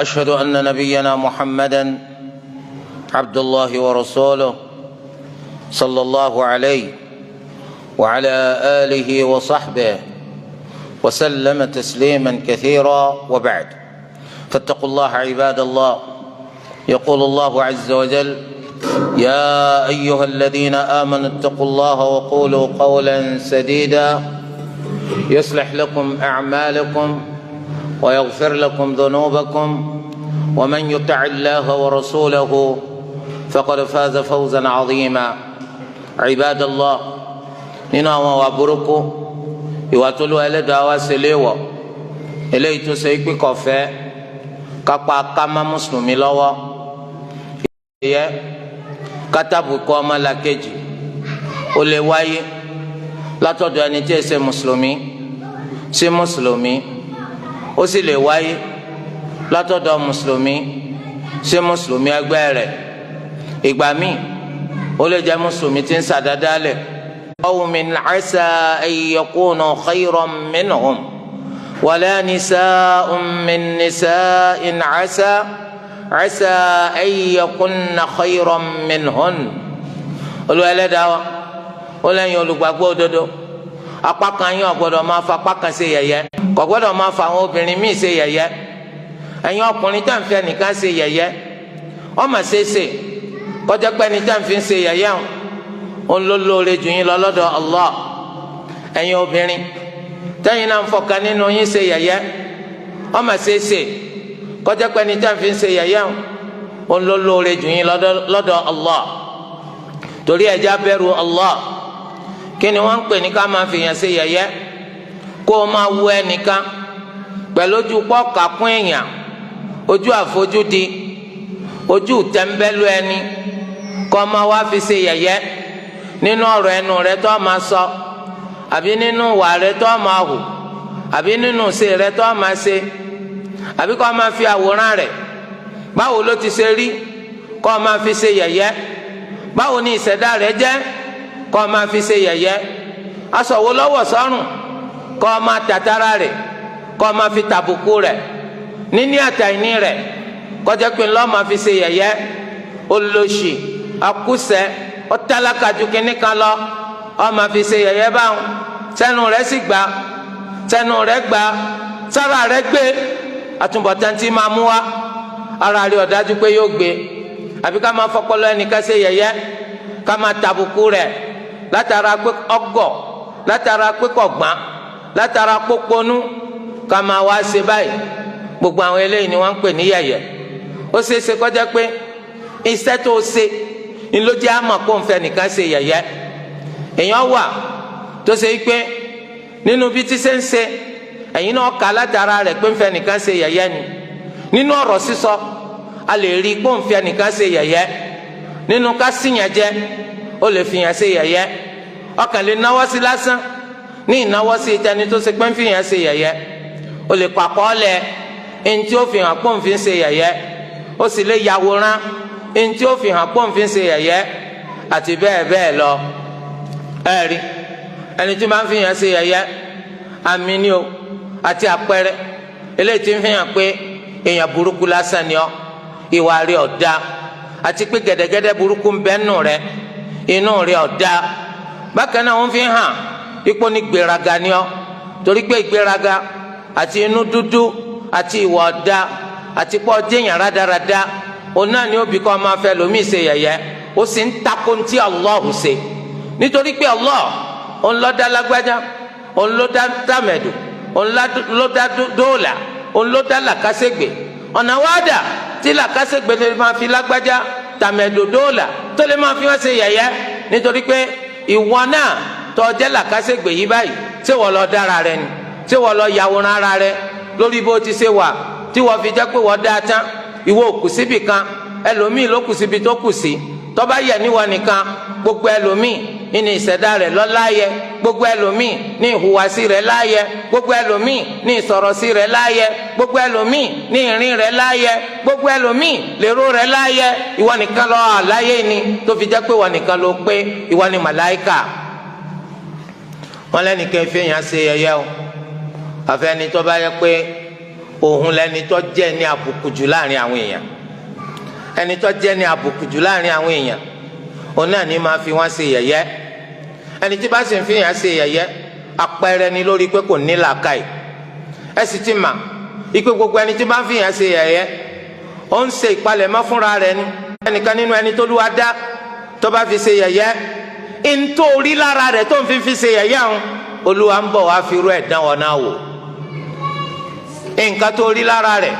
أشهد أن نبينا محمدا عبد الله ورسوله صلى الله عليه وعلى آله وصحبه وسلم تسليما كثيرا، وبعد، فاتقوا الله عباد الله. يقول الله عز وجل: يا أيها الذين آمنوا اتقوا الله وقولوا قولا سديدا يصلح لكم أعمالكم ويغفر لكم ذنوبكم ومن يطع الله ورسوله فقد فاز فوزا عظيما. عباد الله، nínú àwọn ìwà burúkú, ìwà tó Olúwa Ẹlẹ́dàá wa ṣe léèwọ̀, eléyìí tó ṣe pé kò fẹ́ kápá ká má mùsùlùmí lọ́wọ́, ìyẹ́ kátàbùkù ọmọlàkejì ó lè wáyé látọ̀dọ̀ ẹni tí ì ṣe mùsùlùmí sí mùsùlùmí, ó sì lè wáyé látọ̀dọ̀ mùsùlùmí sí mùsùlùmí ẹgbẹ́ rẹ̀. ìgbà míì ó lè jẹ́ mùsùlùmí tí ń ṣàdádálẹ̀. qawmin asa an yakunu khayran minhum wala nisa'un min nisa'in asa an yakunna khayran minhun. Olúwa Ẹlẹ́dàá wa ó lẹ́yìn olùgbàgbọ́ òdodo, apá kan yín ò gbọ́dọ̀ máa fa apá kan ṣe yẹ̀yẹ́, kò gbọ́dọ̀ máa fa àwọn obìnrin míì ṣe yẹ̀yẹ́. ẹ̀yin ọkùnrin tá à ń fẹ́ nìkan ṣe yẹ̀yẹ́, ọmọ ṣeéṣe kọjá pé ẹni tá à ń fi ṣe yẹ̀yẹ́ ó ń lóore jù yín lọ lọ́dọ̀ Allah. ẹ̀yin obìnrin tẹ́yin náà ń fọkàn nínú yín ṣe yẹ̀yẹ́, ọmọ ṣeéṣe kọjá pé ẹni tá à ń fi ṣe yẹ̀yẹ́ ó ń lóore jù yín lọ́dọ̀ Allah. torí ẹja bẹ̀rù Allah. kí ni wọ́n ń pè ní ká máa fi yàn ṣe yẹ̀yẹ́? kó o máa wú ẹnìkan pẹ̀lú ojú pọ́ọ̀kà kún èèyàn, ojú àfojúdi, ojú tẹ́ńbẹ́lú ẹni, kó o máa wá fi ṣe yẹ̀yẹ́ nínú ọ̀rọ̀ ẹnu rẹ tó máa sọ, àbí nínú ìwà rẹ tó máa hù, àbí nínú ìṣe rẹ tó máa ṣe, àbí kó o máa fi àwòrán rẹ báwo ló ti ṣe rí kó o máa fi ṣe yẹ̀yẹ́, báwo ni ìṣẹ̀dá rẹ jẹ́ kó o máa fi ṣe yẹ̀yẹ́, aṣọ wo ló wọ̀ sọ́rùn kó o máa tàtàrà rẹ̀, kó o máa fi tàbùkù rẹ̀, níní àtàìní rẹ̀ kọjá pé ńlọ máa fi ṣe yẹ̀yẹ́. olóṣì, akúṣẹ̀, ọtálákàjú kínní kan lọ ọ máa fi ṣe yẹ̀yẹ́ báwọn, sẹ́nu rẹ̀ sì gbà, sẹ́nu rẹ̀ gbà, sára rẹ̀ gbé, àtúbọ̀tán tí máa mú wa ara rẹ̀ ọ̀dájú pé yóò gbé. àbí ká máa fọpọlọ ẹnìkan ṣe yẹ̀yẹ́, ká máa tàbùkù rẹ̀ látara pé ọgọ̀, látara pé kọ̀gbọ́n, látara pópónú, ká máa wá ṣe báyìí. gbogbo àwọn eléyìí ni wọ́n ń pè ní yẹ̀yẹ́. ó ṣeéṣe kọjá pé iṣẹ́ tó ṣe ni ló jẹ́ àmọ̀ kó ń fẹ́ nìkan ṣe yẹ̀yẹ́. èèyàn wà tó ṣe pé nínú bí tí ṣe ń ṣe ẹ̀yin náà kà látara rẹ̀ pé ń fẹ́ nìkan ṣe yẹ̀yẹ́ ni. nínú ọ̀rọ̀ sísọ a lè rí pé ń fẹ́ nìkan ṣe yẹ̀yẹ́. nínú ká síyàn jẹ ó lè fìyàn ṣe yẹ̀yẹ́. ọkàn lè náwó sí lásán ní ìnáwó sí ìtẹni tó ṣe pé ń fìyàn ṣe yẹ̀yẹ́. ó lè pàkọ́ lẹ̀ ẹni tí ó fi hàn pọ́n fi ń ṣe yẹ̀yẹ́, ó sì lè yàwòrán ẹni tí ó fi hàn pọ́n fi ń ṣe yẹ̀yẹ́, àti bẹ́ẹ̀ bẹ́ẹ̀ lọ. ẹ̀rí ẹni tí máa ń fi hàn ṣe yẹ̀yẹ́, àmì ni o àti àpẹẹrẹ eléyìí tí ń fi hàn pé èèyàn burúkú lásán ni ọ́, ìwà rẹ̀ ọ̀dá, àti pé gẹ́dẹ́gẹ́dẹ́ burúkú ń bẹ nù rẹ̀, inú rẹ̀ ọ̀dá. bákan náà wọ́n fi hàn ipò ní gbéraga ni ọ́, torí pé ìgbéraga àti inú dúdú àti ìwà ọ̀dá àti pọ̀ jẹ́yàn rádaràda, òun náà ni ó bí kọ́ máa fẹ́ lómi ṣe yẹ̀yẹ́. ó sì ń takò tí Allah ṣe, nítorí pé Allah òun ló dá lágbájá, òun ló dá tàmẹ̀dù, òun ló dá dóòlà, òun ló dá làkàṣègbè. ọ̀nà wádà tí làkàṣègbè lè máa fi lágbájá, tàmẹ̀dù, dóòlà tó lè máa fi wọ́n ṣe yẹ̀yẹ́, nítorí pé ìwọ náà tó jẹ́ làkàṣègbè yìí báyìí, ṣé wọ́n lọ dára rẹ ni? ṣé wọ́n lọ yàwòrán ara rẹ lórí bó ti ṣe wà tí wọ́n fi jẹ́ pé wọ́n dá tán? ìwọ ò kù síbì kan, ẹlòmíì ló kù síbi tó kù sí. tó bá yẹ níwọ nìkan, gbogbo ẹlòmíì ní ìṣẹ̀dá rẹ̀ ló láyẹ, gbogbo ẹlòmíì ní ìhùwàsí rẹ̀ láyẹ, gbogbo ẹlòmíì ní ìsọ̀rọ̀sí rẹ̀ láyẹ, gbogbo ẹlòmíì ní ìrìn rẹ̀ láyẹ, gbogbo ẹlòmíì lérò rẹ̀ láyẹ. ìwọ nìkan ló àláyé ni, tó fi jẹ́ pé ìwọ nìkan ló pé, ìwọ ni màláíkà. wọn lẹ́nìkan fi èèyàn ṣe yẹ̀yẹ́ o, àfẹ́ni tó bá yẹ pé òun lẹni tó jẹ́ ní àbùkù jù láàrin àwọn èèyàn. Ẹni tó jẹ́ ní àbùkù jù láàrin àwọn èèyàn òun náà ní máa fi wọ́n ṣe yẹ̀yẹ́. Ẹni tí bá sì ń fi yàn ṣe yẹ̀yẹ́ àpẹẹrẹ ni lórí pé kò ní làákàyè. Ẹ sì ti mà ipe gbogbo ẹni tí bá ń fi yàn ṣe yẹ̀yẹ́ ó ń ṣe ìpalẹ̀mọ́ fúnra rẹ̀ ni. Ẹnìkan nínú ẹni tó Olúwa dá tó bá fi ṣe yẹ̀yẹ́ nítorí lára rẹ̀ tó ń fi ṣe yẹ̀yẹ́ òun Olúwa ń bọ̀ wá fi irú ẹ̀ dán wọn náà wò. Nǹkan tó rí lára rẹ̀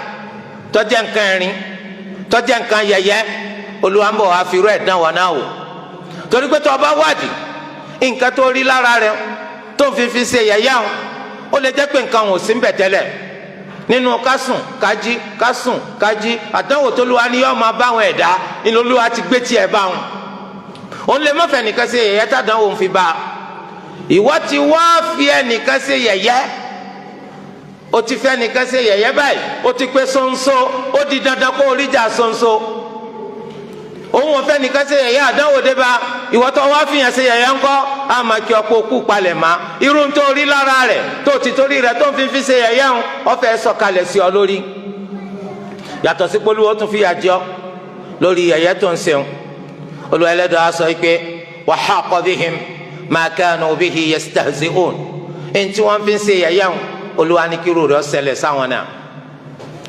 tó jẹ́ nǹkan ẹ̀rín tó jẹ́ nǹkan yẹ̀yẹ́ Olúwa ń bọ̀ wá fi irú ẹ̀ dán wọn náà wò. Torí pé tó bá wádìí nǹkan tó rí lára rẹ̀ tó ń fi ṣe yẹ̀yẹ́ òun ó lè jẹ́ pé nǹkan ò sí ń bẹ̀ tẹ́lẹ̀. Nínú kásùn kájí kásùn kájí àdánwò tó Olúwa ní yóò máa bá àwọn ẹ̀dá nínú Olúwa ti gbé tiẹ̀ bá wọn. Òun lè má fẹ́ nìkan ṣe yẹ̀yẹ́ tàdánwò ń fi bá a. Ìwọ ti wá fi ẹnìkan ṣe yẹ̀yẹ́, o ti fẹ́ nìkan ṣe yẹ̀yẹ́ báyìí, o ti pé ṣóńṣó, ó di dandan kó oríjà ṣóńṣó. Òun ò fẹ́ nìkan ṣe yẹ̀yẹ́ àdánwò dé bá, ìwọ tó wá fi yàn ṣe yẹ̀yẹ́ ńkọ́ á máa kí ọ̀pọ̀ òkú palẹ̀ mọ́. Irú tó rí lára rẹ̀ tó ti torí rẹ̀ tó ń fi ṣe yẹ̀yẹ́ ń ọ̀fẹ́ sọ̀kalẹ̀ sí ọ lórí. Yàtọ̀ sí pé Olúwa tún fi yà jẹ ọ́ lórí yẹ̀yẹ́ tó ń ṣeun. Olúwa Ẹlẹ́dàá sọ pé wa haqa bihim ma kanu bihi yastahzi'un. Ntí wọ́n fi ń ṣe yẹ̀yẹ́ ń Olúwa ní kí irú rẹ̀ ó ṣẹlẹ̀ sáwọn náà.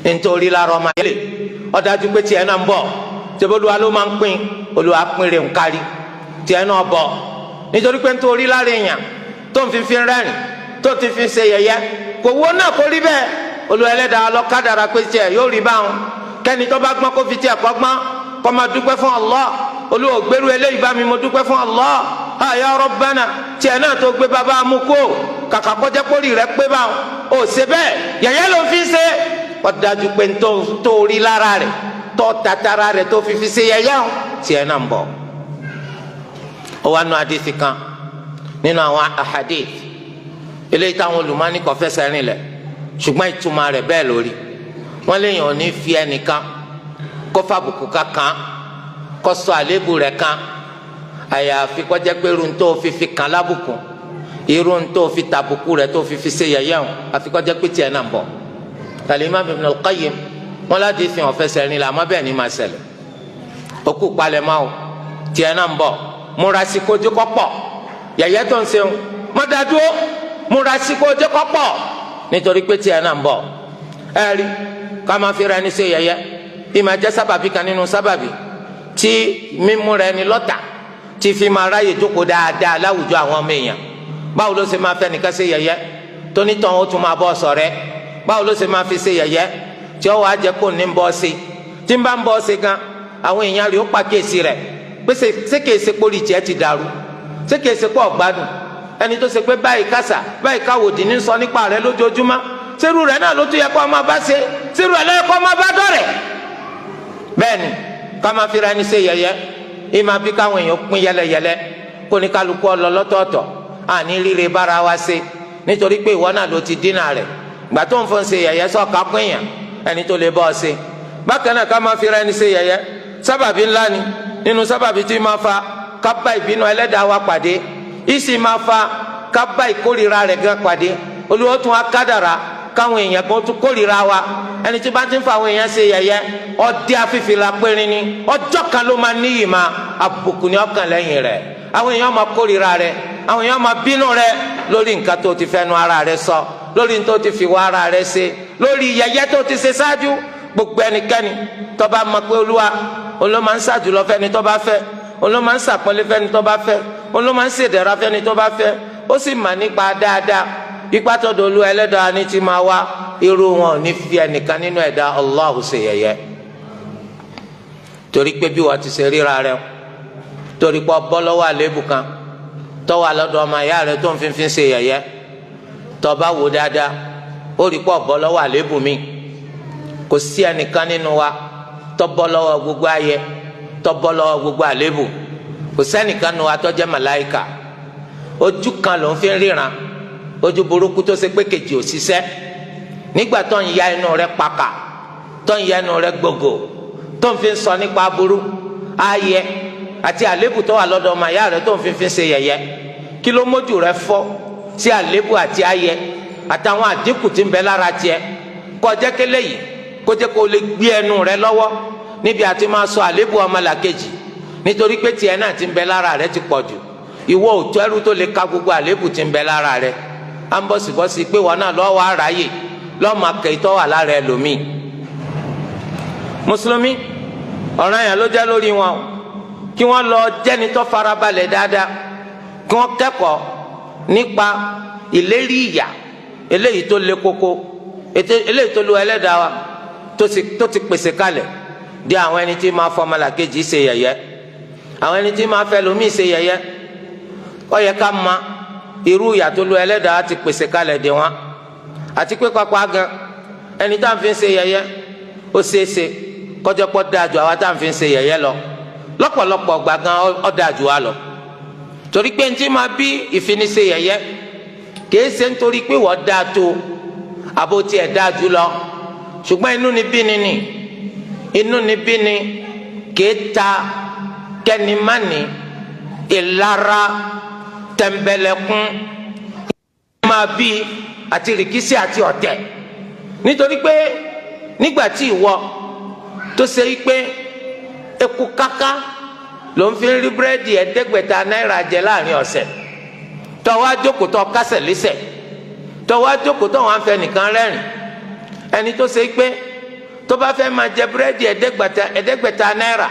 Nítorí lára ọmọ yẹlẹ ọ̀dájú pé tiẹ̀ náà ń bọ̀ tẹ́bí Olúwa ló máa ń pín, Olúwa pín rẹ̀ ń kárí tiẹ̀ náà bọ̀. Nítorí pé nítorí lára èèyàn tó ń fi rẹ́rìn tó ti fi ṣe yẹ̀yẹ́ kò wó náà kó rí bẹ́ẹ̀. Olúwa Ẹlẹ́dàá ló kádàrá pé tiẹ̀ yóò rí báwọn. Kẹ́ni tó bá gbọ́n kó fi tiẹ̀ kọ́ gbọ́n kó máa dúpẹ́ fún Allah. Olúwa gbèrú eléyìí bá mi mo dúpẹ́ fún Allah. Ya Rabbana tiẹ̀ náà tó gbé bàbá amúkó kàkà kọjá kórì rẹ̀ pé báwọn ò ṣe bẹ́ẹ̀ yẹ̀yẹ́ ló fi ṣe. Wọ́n dájú pé tó rí lára rẹ̀ tó tatara rẹ̀ tó fi ṣe yẹ̀yẹ́ o tiẹ̀ náà ń bọ̀. Ó wá nu àdìsí kan nínú àwọn àhàdìs eléyìí táwọn olùmọ́ni kò fẹsẹ̀ rìn lẹ̀ ṣùgbọ́n ìtumọ̀ rẹ̀ bẹ́ẹ̀ lórí. Wọ́n léèyàn ò ní fi ẹnìkan kó fàbùkù kankan kó sọ àléébù rẹ̀ kan àyàfi kó jẹ́ pé irun tó fi kan lábùkù irun tó fi tàbùkù rẹ̀ tó fi ṣe yẹ̀yẹ́ o àfi kó jẹ́ pé tiẹ̀ náà ń bọ̀. Al-Imam Ibn al-Qayyim wọn láti fi hàn fẹsẹ̀ rìn lẹ̀ àmọ́ bẹ́ẹ̀ ni máa ṣẹlẹ̀. Okú palẹ̀mọ́ o tiẹ̀ náà ń bọ̀ múra sí kójú kọ́ pọ̀ yẹ̀yẹ́ tó ń ṣeun mọ́dádúró múra sí kójú kọ́ pọ̀ nítorí pé tiẹ̀ náà ń bọ̀. Ẹ rí ká máa fi ra ẹni ṣe yẹ̀yẹ́ ìmọ̀ jẹ́ sábàbí kan nínú sábàbí tí mímú rẹ ni lọ́tà tí fi máa ráyè jókòó dáadáa láwùjọ àwọn ọmọ èèyàn. Báwo ló ṣe máa fẹ́ nìkan ṣe yẹ̀yẹ́ tónítàn ó tún máa bọ́ sọ̀rẹ́? Báwo ló ṣe máa fi ṣe yẹ̀yẹ́ tí ó wàá jẹ́ kó ní bọ́ sí tí ń bá ń bọ́ sí gan àwọn èèyàn rẹ̀ ó pàkíyèsí rẹ̀ pé ṣé kìí ṣe pé oríṣi ẹ ti dàrú, ṣé kìí ṣe pé ọ̀gbádùn ẹni tó ṣe pé báyìí kásà báyìí káwòdì ní sọ nípa rẹ̀ lójoojúmọ́ ṣerú rẹ̀ náà ló tún yẹ kó máa bá ṣe ṣerú ẹ̀ lọ́yẹ kó máa bá dọ̀rẹ̀. Bẹ́ẹ̀ni ká máa fi ra ẹni ṣe yẹ̀yẹ́ ìmọ̀ bí káwọn èèyàn pín yẹlẹyẹlẹ kó ní kálukú ọlọ lọ́tọ̀ọ̀tọ̀ àní rírẹ bára wa ṣe nítorí pé ìwọ náà ló ti dínà rẹ̀ gbà tó ń fọ́n ṣe yẹ̀yẹ́ sọ́ọ̀ká pín yàn ẹni tó lè bọ́ ọ ṣe. Bákan náà ká máa fi ra ẹni ṣe yẹ̀yẹ́ sábàbí ńlá ni nínú sábàbí tí máa fa ká bá ìbínú Ẹlẹ́dàá wa pàdé, ìsì máa fa ká bá ìkórìíra rẹ̀ gan pàdé. Olúwa tún á kádàrá káwọn èèyàn kan tún kórìíra wa. Ẹni tí bá ti ń fa àwọn èèyàn ṣe yẹ̀yẹ́ ọdẹ afífi la péré ni ọjọ́ kan ló máa níyì máa àbùkù ní ọkàn lẹ́yìn rẹ̀. Àwọn èèyàn máa kórìíra rẹ̀, àwọn èèyàn máa bínú rẹ̀ lórí nǹkan tó ti fẹnu ara rẹ̀ sọ, lórí nǹkan tó ti fi wá ara rẹ̀ ṣe, lórí yẹ̀yẹ́ tó ti ṣe ṣáájú. Gbogbo ẹnikẹ́ni tó bá mọ̀ pé Olúwa olóò máa ń ṣàjùlọ fẹ́ni tó bá fẹ́, olóò máa ń ṣàpọ́nlé fẹ́ni tó bá fẹ́, olóò máa ń ṣèdẹ̀ra fẹ́ni tó bá fẹ́, ó sì mà nípa dáadáa ipa tọ̀dọ̀ Olúwa Ẹlẹ́dàá ní ti máa wá irú wọn ò ní fi ẹnìkan nínú ẹ̀dá Allah ṣe yẹ̀yẹ́. Torí pé bí wọ́n ti ṣe ríra rẹ̀ torí pé bọ́ lọ́wọ́ àléébù kan tó wà lọ́dọ̀ ọmọ ìyá rẹ̀ tó ń fi ṣe yẹ̀yẹ́ tó bá wò dáadáa ó rí pé bọ́ lọ́wọ́ àléébù mi. Kò sí ẹnìkan nínú wa tó bọ́ lọ́wọ́ gbogbo ayẹ tó bọ́ lọ́wọ́ gbogbo àléébù. Kò sẹ́nìkan nínú wa tó jẹ́ màláìkà. Ojú kan ló ń fi ríran, ojú burúkú tó ṣe pé kejì ò ṣiṣẹ́. Nígbà tó ń ya inú rẹ̀ pàkà tó ń ya inú rẹ̀ gbogbo tó ń fi sọ nípa aburú ayẹ àti àléébù tó wà lọ́dọ̀ ọmọ ìyá rẹ̀ tó ń fi ṣe yẹ̀yẹ́, kí ló mójú rẹ̀ fọ́ sí àléébù àti ayẹ àtàwọn àdínkù tí ń bẹ lára tiẹ̀ kó jẹ́ kélé yìí kó jẹ́ kó lè gbé ẹnu rẹ lọ́wọ́ níbi àti máa sọ àlébù ọmọlàkejì nítorí pé tiẹ̀ náà ti ń bẹ lára rẹ ti pọ̀ jù ìwọ òtún ẹrú tó lè ka gbogbo àlébù ti ń bẹ lára rẹ à ń bọ̀sibọ́sí pé wọn náà lọ́wọ́ aráyè lọ́mọ akẹ́tọ́ wà lára ẹlòmíì. mùsùlùmí ọ̀ranyàn ló jẹ́ lórí wọn kí wọ́n lọ jẹ́ni tó farabalẹ̀ dáadáa kí wọ́n kẹ́kọ̀ọ́ nípa ìlérí ìyà eléyìí tó le koko eléyìí tó lu ẹlẹ́dàá wa tó ti pèsè kalẹ̀ di àwọn ẹni tí máa fọmọlàkejì ṣe yẹ̀yẹ́ àwọn ẹni tí máa fẹ́ lómi ṣe yẹ̀yẹ́ ó yẹ ká ma irú ìyà tó lu ẹlẹ́dàá ti pèsè kalẹ̀ di wọn àti pé pápá gan ẹni tá à ń fi ṣe yẹ̀yẹ́ ó ṣeéṣe kọjá pọ̀ dáa ju àwa tá à ń fi ṣe yẹ̀yẹ́ lọ lọ́pọ̀lọpọ̀ gbà gan ó dáa ju wa lọ torí pé ntí máa bí ìfiniṣe yẹ̀yẹ́ kìí ṣe nítorí pé wọ́n dáa tó àbò tiẹ̀ dáa jù lọ ṣùgbọ́n inú ni bí ni kìí ta kẹ́nìmánì ìlara tẹ̀m̀bẹ̀lẹ̀kún máa bí àti rìkísí àti ọ̀tẹ̀ nítorí pé nígbà tí ìwọ tó ṣe pé eku káká ló ń fi rí búrẹ́dì ẹ̀ẹ́dẹ́gbẹ̀ta náírà jẹ láàrin ọ̀sẹ̀ tọ́wọ́ àjókòó tọ́ kásẹ̀ lẹ́sẹ̀ tọ́wọ́ àjókòó tọ́ wọn fẹ́ nìkan rẹ́rìn ẹni tó ṣe pé tó bá fẹ́ máa jẹ búrẹ́dì ẹ̀ẹ́dẹ́gbẹ̀ta náírà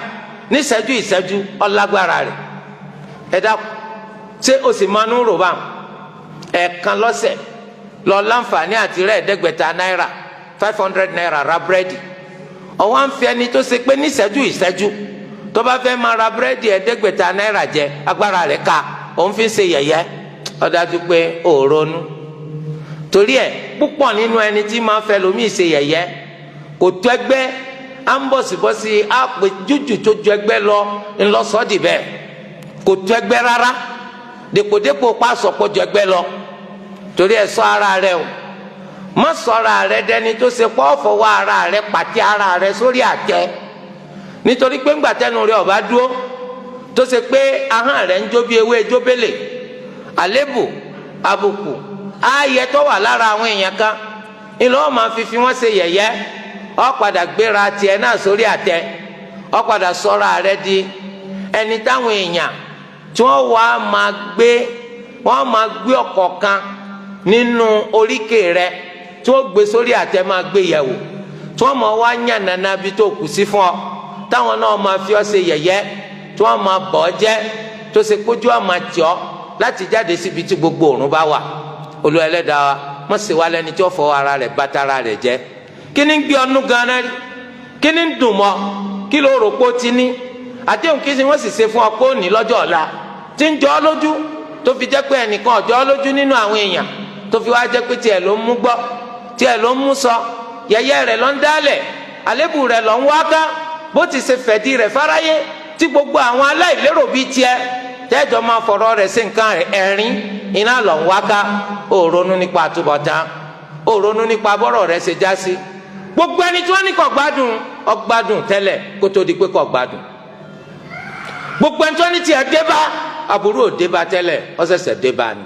ní ìṣẹ́jú ọlágbára rẹ̀ ẹ dákun ṣé o sì máa ń rò bá ẹ̀ẹ̀kan lọ́sẹ̀ lọ láǹfààní àti rẹ̀ ẹ̀ẹ́dẹ́gbẹ̀ta náírà 500 náírà ra búrẹ́dì ọwọ́ à ń fi ẹni tó ṣe pé ní ìṣẹ́jú tó bá fẹ́ máa ra búrẹ́dì ẹ̀ẹ́dẹ́gbẹ̀ta náírà jẹ agbára rẹ̀ ká òun fi ń ṣe yẹ̀yẹ́ ó dájú pé ó ronú torí ẹ̀ púpọ̀ nínú ẹni tí máa fẹ́ lómi ṣe yẹ̀yẹ́ kò tó ẹgbẹ́ à ń bọ̀sibọ́sí á pè jújù tó ju ẹgbẹ́ lọ ńlọsọ́dì bẹ́ẹ̀ kò tó ẹgbẹ́ rárá dèpòdépò pàṣọpọ̀ ju ẹgbẹ́ lọ torí ẹ̀ ṣọ́ ara rẹ o má sọra rẹ dẹni tó ṣe pọ́ fọwọ́ ara rẹ pàtí ara rẹ sórí àtẹ nítorí pé ńgbà tẹnu rẹ ọba dúró tó ṣe pé ahọ́n rẹ ń jó bí ewé jóbélé àlébù àbùkù ààyè tó wà lára àwọn èèyàn kan ìlú wọn máa fi wọn ṣe yẹ̀yẹ́ ó padà gbéra tiẹ̀ náà sórí àtẹ ó padà sọra rẹ di ẹni táwọn èèyàn tí wọ́n máa gbé ọ̀kọ̀ọ̀kan nínú oríkèé rẹ tí wọ́n gbé sórí àtẹ máa gbé yẹ̀wò tí wọ́n máa wá yàn nànà bí tó kù sí fún ọ táwọn náà máa fi ọ́ ṣe yẹ̀yẹ́ tí wọ́n máa bọ̀ ọ́ jẹ́ tó ṣe kójú àmà tì ọ́ láti jáde síbi tí gbogbo òrùn bá wà Olúwa Ẹlẹ́dàá wa mọ̀ sí wa lẹ́ni tí ó fọwọ́ ara rẹ̀ bá tara rẹ̀ jẹ́ kí ni ń gbé ọnú ganan rí kí ni ń dùn mọ́ kí ló rò pé ó ti ní àdéhùn kí ni wọ́n sì ṣe fún ọ pé ó ní lọ́jọ́ ọ̀la tí ń jọ ọ́ lójú tó fi jẹ́ pé ẹnìkan ọ̀jọ́ ọ́ lójú nínú àwọn èèyàn tó fi wá jẹ́ pé tiẹ̀ ló ń mú gbọ́ tiẹ̀ ló ń mú sọ yẹ̀yẹ́ rẹ̀ ló ń dálẹ̀ àlébù rẹ̀ ló ń wáká bó ti ṣe fẹ̀dí rẹ̀ fáráyé tí gbogbo àwọn aláìlérò bíi tiẹ̀ tẹ́jọ́ máa fọ̀rọ̀ rẹ̀ sí nǹkan ẹ̀rín iná ló ń wáká ó ronú nípa àtúbọ̀tán ó ronú nípa bọ́rọ̀ rẹ̀ ṣe já sí gbogbo ẹni tí wọ́n ní kò gbádùn ó gbádùn tẹ́lẹ̀ kó tó di pé kò gbádùn gbogbo ẹni tí wọ́n ní tiẹ̀ dé bá aburú ò dé bá tẹ́lẹ̀ ó ṣẹ̀ṣẹ̀ dé bá ni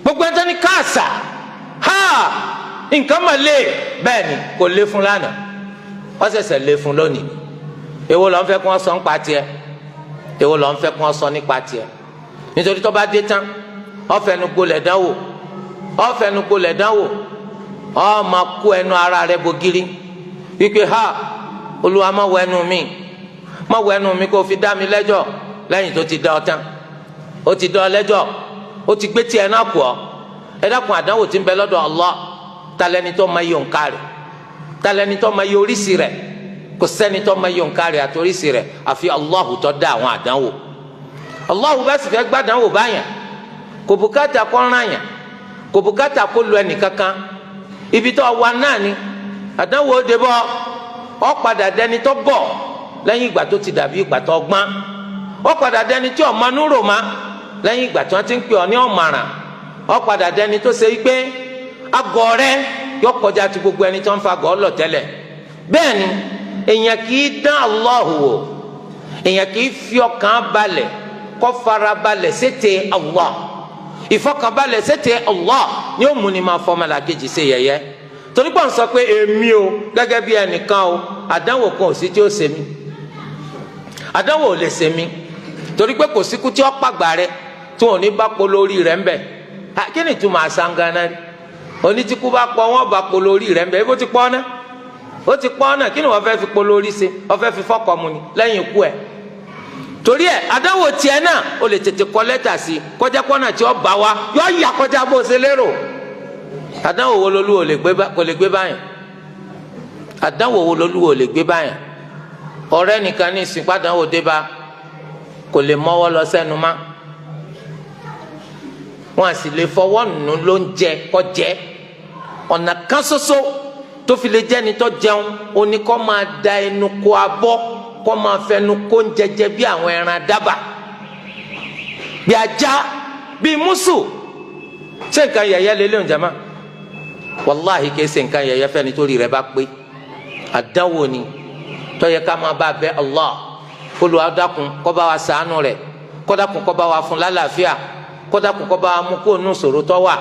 gbogbo ẹni tí wọ́n ní káàsà ha nǹkan mà lé bẹ́ẹ̀ ni kò lé fún lánàá ó ṣẹ̀ṣẹ̀ lé fún lónìí èwo ló ń fẹ́ kí wọ́n sọ nípa tiẹ̀ èwo ló ń fẹ́ kí wọ́n sọ nípa tiẹ̀ nítorí tó bá dé tán ó fẹnu gbolẹ̀ dánwò ó máa kó ẹnu ara rẹ̀ bògiri wípé ha Olúwa má wọ ẹnu mi kó fi dá mi lẹ́jọ́ lẹ́yìn tó ti dá ọ tán ó ti dá ọ lẹ́jọ́ ó ti gbé tiẹ̀ náà kù ọ́ ẹ dákun àdánwò tí ń bẹ lọ́dọ̀ Allah talẹ́ni tó máa yọ nǹka rẹ̀ talẹ́ni tó máa yọ oríṣi rẹ̀ kò sẹ́ni tó máa yọ nǹka rẹ̀ àti oríṣi rẹ̀ àfi Allahu tó dá àwọn àdánwò Allahu bá sì fẹ́ gbàdánwò báyàn kò bùkátà kó rán yàn kò bùkátà kó lu ẹnì kankan ibi tó wà náà ni àdánwò ó débọ̀ ó padà dẹni tó bọ̀ lẹ́yìn ìgbà tó ti dàbí ìgbà tó gbọ́n ó padà dẹni tí ọ̀ manú rò má lẹ́yìn ìgbà tí wọ́n ti ń pè ọ́ ní ọ̀màràn ó padà dẹni tó ṣe wípé àgọ́ rẹ yọ kọjá ti gbogbo ẹni tó ń fa àgọ́ lọ tẹ́lẹ̀ bẹ́ẹ̀ ni èèyàn kì í dán Allah wò èèyàn kì í fi ọkàn balẹ̀ kó fara balẹ̀ sétè Allah ìfọkànbalẹ̀ sétè Allah ni ó mú ni máa fọmọlàkejì ṣe yẹ̀yẹ́ torí pé ń sọ pé èmi o gẹ́gẹ́ bí ẹnìkan o àdánwò kan ò sí tí ó ṣe mí, àdánwò ò lè ṣe mí torí pé kò síkú tí ó pàgbà rẹ tí wọn ò ní bá polórí rẹ ń bẹ. kí ni ìtumọ̀ àṣàngánná rí? onítìkú bá pọ̀ wọ́n bá polórí rẹ ń bẹ, ebó ti pọ̀ náà ó ti pọ́n náà. kí ni wọ́n fẹ́ fi polórí ṣe? wọ́n fẹ́ fi fọ́kọ̀ mu ni lẹ́yìn ikú ẹ̀. torí ẹ̀ àdánwò tiẹ̀ náà o lè tètè kọ lẹ́tà sí kọjá pọ́nà tí ó bá wa yọ yà kọjá bó ṣe lérò. àdánwò wo lolúwo kò lè gbé báyìí? àdánwò wo lolúwo lè gbé báyìí? ọ̀rẹ́ nìkan ní ìsìn pàdánwò dé bá kò lè mọ́wọ́ lọ sẹ́nu má, wọn à sì lè fọwọ́ nù ló ń jẹ kọ́ jẹ́. ọ̀nà kan ṣoṣo tó fi lè jẹ́ ni tó jẹun oní kọ́ máa da ẹnu kó abọ́ kọ́ máa fẹnu kó ń jẹjẹ bí àwọn ẹran dábà, bí ajá, bí mùsù. ṣé nǹkan yẹ̀yẹ́ lélẹ́yìn jama? wàláhì kìí ṣe nǹkan yẹ̀yẹ́ fẹ́ni tó rí rẹ̀ bá pé. àdánwò ni tó yẹ ká máa bá bẹ Allah Olúwa dákun kó bá wa ṣàánú rẹ̀, kó dákun kó bá wa fún lálàáfíà, kó dákun kó bá wa mú kó nù sòrò tó wà.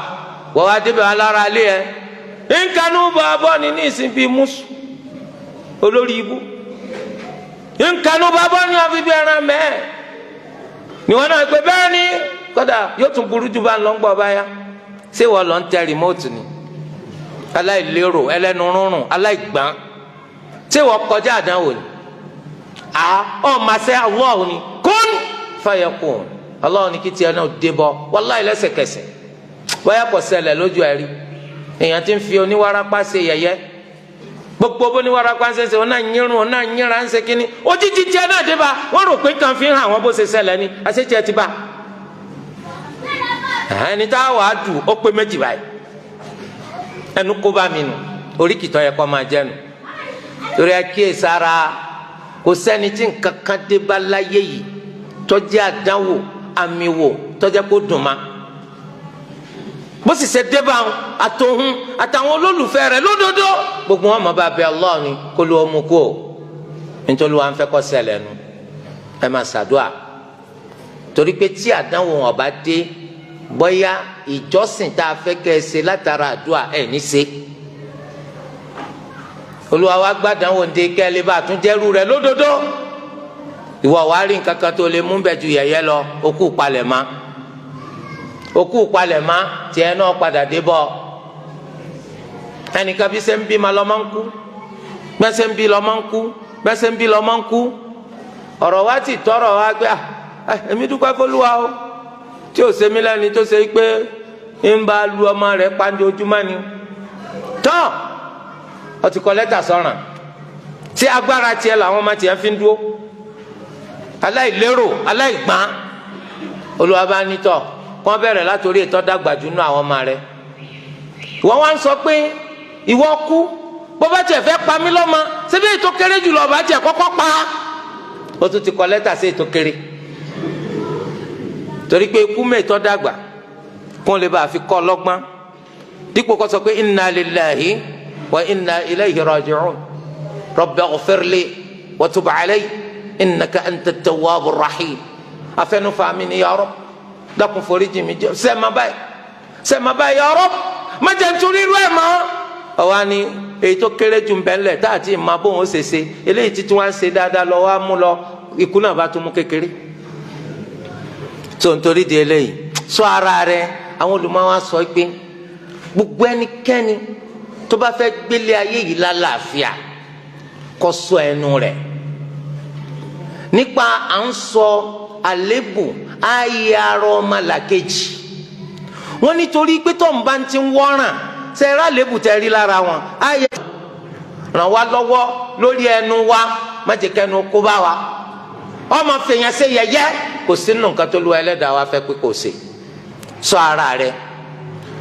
wọ́n wá débẹ̀ alára alẹ́ ẹ̀ nkanu bàbá ni ní ìsìn bíi mùsù olórí ibú, nkanu bàbá ni àfi bí ẹran mẹ́ẹ̀ ni wọn náà pé bẹ́ẹ̀ ni kódà yóò tún burú jù bá ń lọ ń gbọ́ báyà. ṣé wọ́n lọ ń tẹ rìmọ́ọ̀tù ni? aláìlérò, ẹlẹ́nu rúnrún, aláìgbọ́n. ṣé wọ́n kọjá àdánwò ni? màṣẹ Allah ni kún fayakun. Allah ni kí tiẹ̀ náà dé bọ́ wàláhì lẹ́sẹ̀kẹsẹ̀. báyà kò ṣẹlẹ̀ lójú ẹ̀rí èèyàn ti ń fi oníwárapá ṣe yẹ̀yẹ́, gbogbo oníwárapá ń ṣe ọ̀nà yírun ọ̀nà yíra ń ṣe kínní, òjijì tiẹ̀ náà dé bá wọ́n rò pé kàn fi hàn wọ́n bó ṣe ṣẹlẹ̀ ni àṣetì ti bá. ẹni tá a wà á dù ó pé méjì báyìí, ẹnu kó bá mi nù, oríkìtọ́ yẹ kó máa jẹ́ nù. torí ẹ kíyè sára, kò sẹ́ni tí nǹkan kan dé bá láyé yìí tó jẹ́ àdánwò àmì wò tó jẹ́ kó dùn ma. bó sì ṣe débà àtòhun àtàwọn olólùfẹ́ rẹ̀ lódodo gbogbo wọn máa bá bẹ Allah ni kó ló mú kó o nítorí wọn fẹ́ kó ṣẹlẹ̀ nu. ẹ máa ṣàdúà torí pé tí àdánwò wọn bá dé bóyá ìjọsìn tá a fẹ́ kẹ́ ẹ ṣe látara àdúà ẹ̀ ní ṣe. Olúwa wa gbàdánwò ń de kẹ́ ẹ lè bá àtúnjẹ́rú rẹ̀ lódodo. ìwọ wàá rí nǹkan kan tó lè mú bẹ́ẹ̀ ju yẹ̀yẹ́ lọ, okú palẹ̀ ma. òkú palẹ̀ ma tiẹ̀ náà padà dé bọ̀. ẹnìkan bí ṣe ń bí ma lọ́ máa ń kú, bẹ́ẹ̀ ṣe ń bí lọ́ máa ń kú, bẹ́ẹ̀ ṣe ń bí lọ́ máa ń kú. ọ̀rọ̀ wa ti tọrọ wa gbé èmi dúpẹ́ f'Olúwa o tí ò ṣe mí lẹ́ni tó ṣe pé ń bá lu ọmọ rẹ̀ pàǹdé ojúmọ́ ni. tán ó ti kọ lẹ́tà sọ̀ràn tí agbára tiẹ̀ làwọn ọmọ tiẹ̀ fi ń dúró, aláìlérò aláìgbọ́n. Olúwa bá ní tọ̀ kọ́ bẹ̀rẹ̀ látòrí ètò dàgbà jù nínú àwọn ọmọ rẹ̀. ìwọ wá ń sọ pé ìwọ kú bó bá tiẹ̀ fẹ́ pa mí lọ́mọ síbi ètò kéré jùlọ ọba tiẹ̀ kọ́kọ́ pa. ó tún ti kọ lẹ́tà sí ètò kéré torí pé ikú mẹ́tọ́ dàgbà kó lè bá a fi kọ́ lọ́gbọ́n dípò kó sọ pé inna lillahi wa inna ilayhi raji'un rabbi ighfirli wa tub alayya innaka anta at-tawwabur rahim. afẹnufa mi ni ya Rabb dákun foríjì mi jẹ́ sẹ́ẹ̀ma báyìí ya Rabb má jẹ́ nítorí irú ẹ̀ mọ́. ọ̀wá ni èyí tó kéré jù ń bẹ́ ńlẹ̀ tá àti ìmọ̀ bóun ó ṣe ṣe eléyìí títí wọ́n á ṣe dáadáa lọ wá mú lọ ikú náà bá tún mú kékeré. tó nítorí di eléyìí sọ ara rẹ. àwọn olùmọ̀ wa sọ pé gbogbo ẹnikẹ́ni tó bá fẹ́ gbélé ayé yìí lálàáfíà kó ṣọ́ ẹnu rẹ̀ nípa à ń sọ àlébù ayé arọ ọmọ làkejì. wọ́n nítorí pé tó ń bá ti ń wọ́ràn ṣe é rálébù tẹ́ rí lára wọn ayé ràn wá lọ́wọ́ lórí ẹnu wa má jẹ́ kẹ́nu kó bá wa. ọmọ fèèyàn ṣe yẹ̀yẹ́ kò sínú nǹkan tó lu ẹlẹ́dàá wa fẹ́ pé kò ṣe. ṣọ́ ara rẹ̀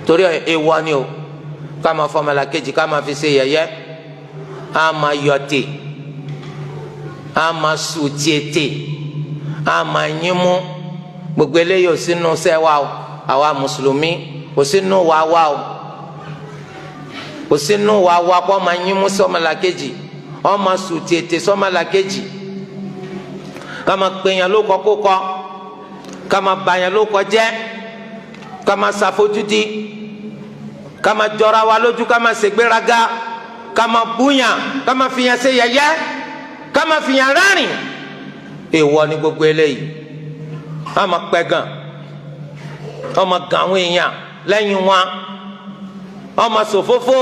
torí èèwọ̀ ni o ká máa fọmọ làkejì ká máa fi ṣe yẹ̀yẹ́ á máa yọ̀tẹ̀ á máa sùn tiẹ̀tẹ̀ á máa yín mú gbogbo eléyìí ò sínú sẹ́wà o àwa mùsùlùmí kò sínú wa wá o kò sínú wa wá kó máa yín mú sọmọlàkejì ó máa sùn tiẹ̀tẹ̀ sọmọlàkejì ká máa pèèyàn ló kọ kó kọ ká máa bàyàn ló kọ jẹ́ ká máa ṣàfojúdi ká máa jọra wa lójú, ká máa ṣègbéraga, ká máa búyàn, ká máa fìyàn ṣe yẹ̀yẹ́, ká máa fìyàn rárìn. èèwọ̀ ni gbogbo eléyìí. a máa pẹ́ gan, a máa gàn àwọn èèyàn lẹ́yìn wọn, a máa ṣòfófó,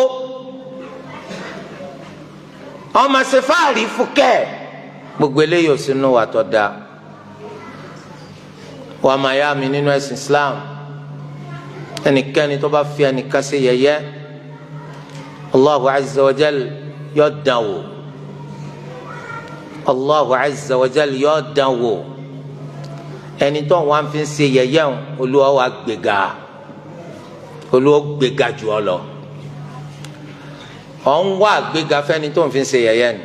a máa ṣe fáàrí fúkẹ́. gbogbo eléyìí ò sínú wa tó dáa. wà á máa yá mi nínú ẹ̀sìn Islam, ẹnikẹ́ni tó bá fi ẹnìkan ṣe yẹ̀yẹ́, Allahu azza wa jal yóò dán wò. Allahu azza wa jal yóò dán wò. ẹni tó wọn fi ń ṣe yẹ̀yẹ́ Olúwa wa gbéga, Olúwa gbéga jù ọ lọ. ọ̀ ń wá gbéga fẹ́ni tó ń fi ń ṣe yẹ̀yẹ́ ni,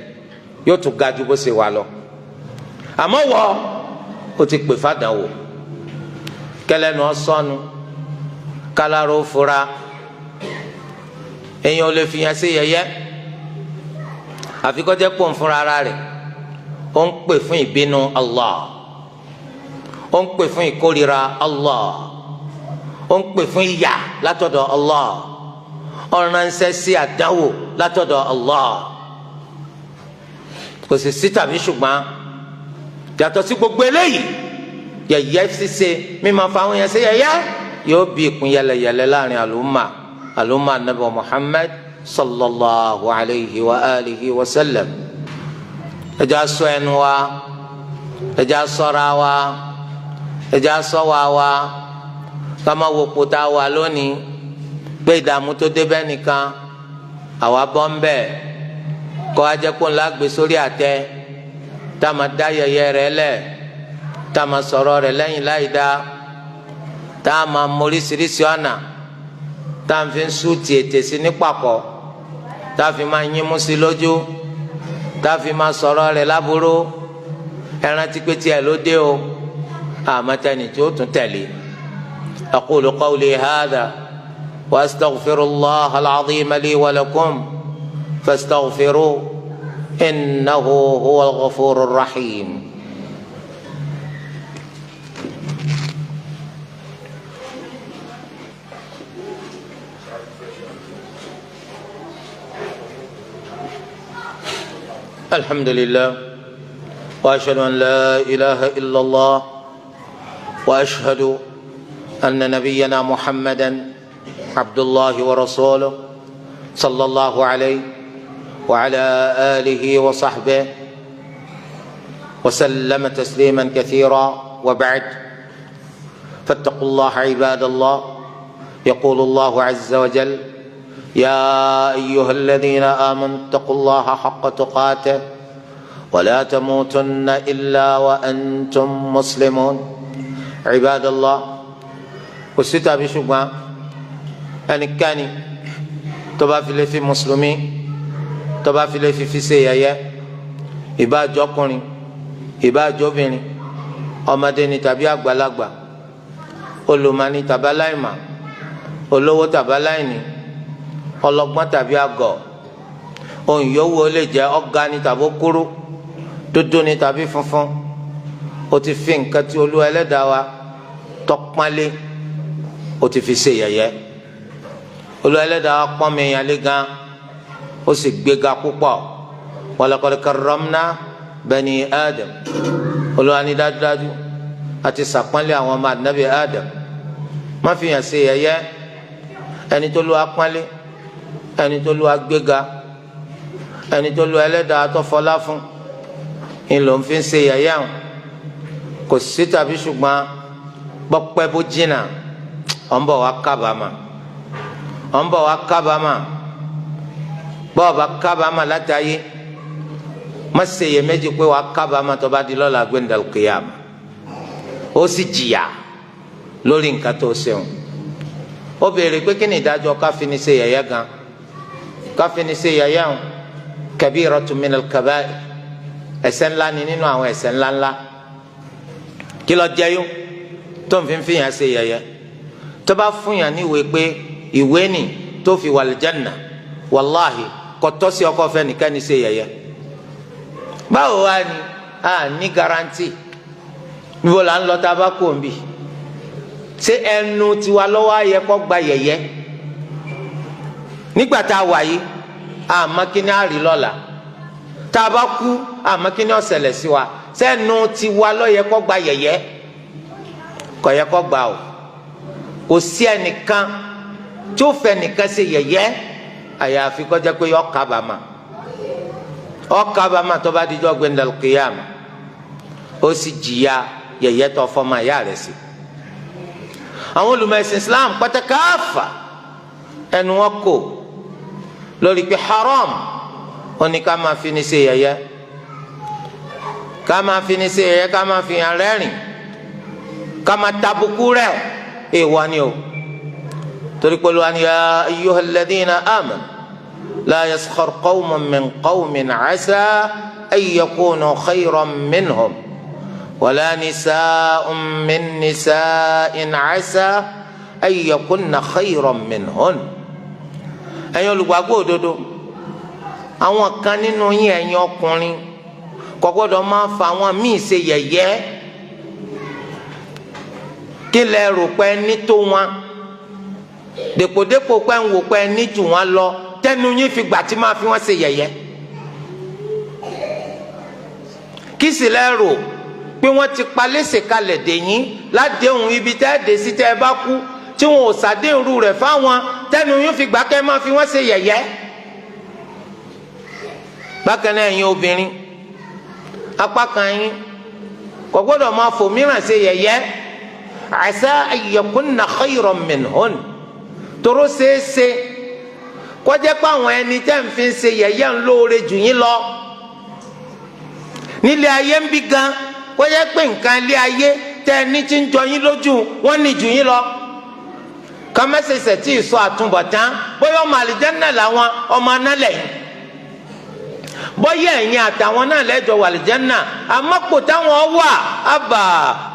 yóò tún ga ju bó ṣe wà lọ. àmọ́ wọ o ti pè fàdánwò, kẹlẹ́nu ọ̀sọ́nu, kálárò fura. èèyàn ò lè fi yẹn ṣe yẹ̀yẹ́ àfi kó jẹ́ pọ̀ ń fúnra ara rẹ̀ ó ń pè fún ìbínú Allah, ó ń pè fún ìkórira Allah, ó ń pè fún ìyà látọ̀dọ̀ Allah, ó ń ránṣẹ́ sí àdánwò látọ̀dọ̀ Allah. kò sì sí tàbí ṣùgbọ́n yàtọ̀ sí gbogbo eléyìí, yẹ̀yẹ́ ṣíṣe mímọ fáwọn yẹn ṣe yẹ̀yẹ́ yóò bí ìpín yẹlẹyẹlẹ láàrin àlùmọ́ Ànábì Muhammad sallallahu alayhi wa alihi wa sallam. ẹ jẹ́ á ṣọ́ ẹnu wa, ẹ jẹ́ á ṣọ́ra wa, ẹ jẹ́ á ṣọ́ wa ká má wo kóta wa lónìí pé ìdààmú tó dé bẹ́ẹ̀ nìkan àwa bọ́ ń bẹ̀ kọ́ ajẹ́ kó ńlá gbé sórí àtẹ tá a máa dá yẹ̀yẹ́ rẹ̀ lẹ̀, tá a máa sọ̀rọ̀ rẹ̀ lẹ́yìn láì dá, tá a máa móríṣiríṣi ọ̀nà tá a fi ń sùn tiètè sí ní pàkọ́, tá a fi máa yín mú sí lójú, tá a fi máa sọ̀rọ̀ rẹ̀ láburú. ẹran tí pé tiẹ̀ ló dé o, àmọ́tẹ́ni tí ó tún tẹ̀lé. aqulu qawli hadha wa astaghfirullaha al-azima li wa lakum fastaghfiruhu innahu huwal ghafurur rahim. الحمد لله وأشهد أن لا إله إلا الله وأشهد أن نبينا محمدا عبد الله ورسوله صلى الله عليه وعلى آله وصحبه وسلم تسليما كثيرا. وبعد، فاتقوا الله عباد الله. يقول الله عز وجل: يا أيها الذين آمنوا اتقوا الله حق تقاته ولا تموتن إلا وأنتم مسلمون. عباد الله، والستة بشبه أن كان تبا في مسلمين، تبا في سيئة، ìbá jọkùnrin ìbá jọbìnrin, ọmọdé ni tàbí àgbàlagbà, olùmọ̀ ni tàbí aláìmọ̀, olówó tàbí aláìní, ọlọ́gbọ́n tàbí àgọ̀, ohun yòówù ó lè jẹ́ ọ̀gá ni tàbí kúrú, dúdú ni tàbí funfun, ó ti fi nǹkan tí Olúwa Ẹlẹ́dàá wa tọ́pọ́nlé ó ti fi ṣe yẹ̀yẹ́. Olúwa Ẹlẹ́dàá wa pọ́n mi yàn lé gan, ó sì gbéga púpọ̀. walaqad karramna bani Adam. Olúwa ní dájúdájú àti ṣàpọ́nlé àwọn ọmọ ànábì Adam. má fi yàn ṣe yẹ̀yẹ́ ẹni tó Olúwa pọ́nlé, ẹni tó Olúwa gbéga, ẹni tó Olúwa Ẹlẹ́dàá tó fọlá fún, ń lò ń fi ṣe yẹ̀yẹ́ àwọn. kò sí tàbí ṣùgbọ́n bọ́pẹ́ bó jìnnà ọ̀ ń bọ̀ wá kábàámà, ọ̀ ń bọ̀ wá kábàámà. bọ́ọ̀ bá kábàámà látàyé, má ṣe iyèméjì pé wàá kábàámà tó bá di lọ́la gbẹ̀ndàl kìyàmà. ó sì jìyà lórí nǹkan tó ṣeun. ó béèrè pé kí ni ìdájọ́ káfíní ṣe yẹ̀yẹ́ gan? káfíní ṣe yẹ̀yẹ́ ń kabiratun minal kaba'ir, ẹ̀ṣẹ̀ ńlá ni nínú àwọn ẹ̀ṣẹ̀ ńláńlá. kí ló jẹ́ yó tó ń fi yàn ṣe yẹ̀yẹ́? tó bá fún yàn níwèé pé ìwé ni tó fi wal janna, wàláhì kò tọ́ sí ọkọ fẹ́ nìkan ní ṣe yẹ̀yẹ́. báwo wá ni a ní garanti níbo là ń lọ tá a bá kó ń bì? ṣé ẹnu tiwa lọ́wọ́ ayẹ kọ́ gba yẹ̀yẹ́? nígbà tá a wà yìí àmọ́ kí ni a rí lọ́la, tá a bá kú àmọ́ kí ni ó ṣẹlẹ̀ sí wa. sẹ́nu tiwa ló yẹ kó gba yẹ̀yẹ́, kò yẹ kó gba o. kò sí ẹnìkan tí ó fẹ́ nìkan ṣe yẹ̀yẹ́ àyàfi kó jẹ́ pé yọ kábàámà tó bá dijọ́ gbẹndàl kìyàmà, ó sì jìyà yẹ̀yẹ́ tó fọmọ ìyá rẹ̀ sí. àwọn olùmọ̀ ẹ̀sìn Islam pátákáfà ẹnu wọn kò lórí pé haram ó ní ká máa fi ní ṣe yẹ̀yẹ́, ká máa fi ní ṣe yẹ̀yẹ́, ká máa fi hàn rẹ́rìn, ká máa tàbùkù rẹ̀ èèwọ̀ ni o. torí pé Olúwa ní ya ayyuhal ladhina amanu la yaskhar qawmun min qawmin asa an yakunu khayran minhum wala nisa'un min nisa'in asa an yakunna khayran minhun. ẹ̀yin olùgbàgbọ́ òdodo, àwọn kan nínú yín ẹ̀yin ọkùnrin kò gbọ́dọ̀ máa fa àwọn míì ṣe yẹ̀yẹ́. kí lẹ rò pé ní tó wọn dèpòdépò pé ń wò pé ní jù wọn lọ tẹnu yín fi gbà tí máa fi wọn ṣe yẹ̀yẹ́. kí sì lẹ rò pé wọn ti palẹ́sẹ̀ kalẹ̀ dè yín ládéhùn ibi tẹ́ dé sí tẹ́ ẹ bá kú tí wọn ò ṣàdéhùn rẹ̀ fáwọn tẹnu yín fi gbà kẹ́ máa fi wọn ṣe yẹ̀yẹ́. bákan náà ẹ̀yin obìnrin, apá kan yín kò gbọ́dọ̀ máa fòmíràn ṣe yẹ̀yẹ́. asa an yakunna khayran minhun, toro ṣeéṣe kó jẹ́ pé àwọn ẹni tẹ́ ń fi ṣe yẹ̀yẹ́ ń lóore jù yín lọ nílé ayé ń bí gan, kó jẹ́ pé nǹkan ilé ayé tẹ́ ẹni tí ń jọ yín lójú wọ́n ní jù yín lọ. kọ́mẹ́sẹsẹ tí ì sọ àtúbọ̀tán bóyá ọmọ àlìjánnà làwọn ọmọ análẹ̀ yìí, bóyá ẹ̀yin àtàwọn náà lẹ́jọ́ wà àlìjánnà, àmọ́ kò táwọn wà ábà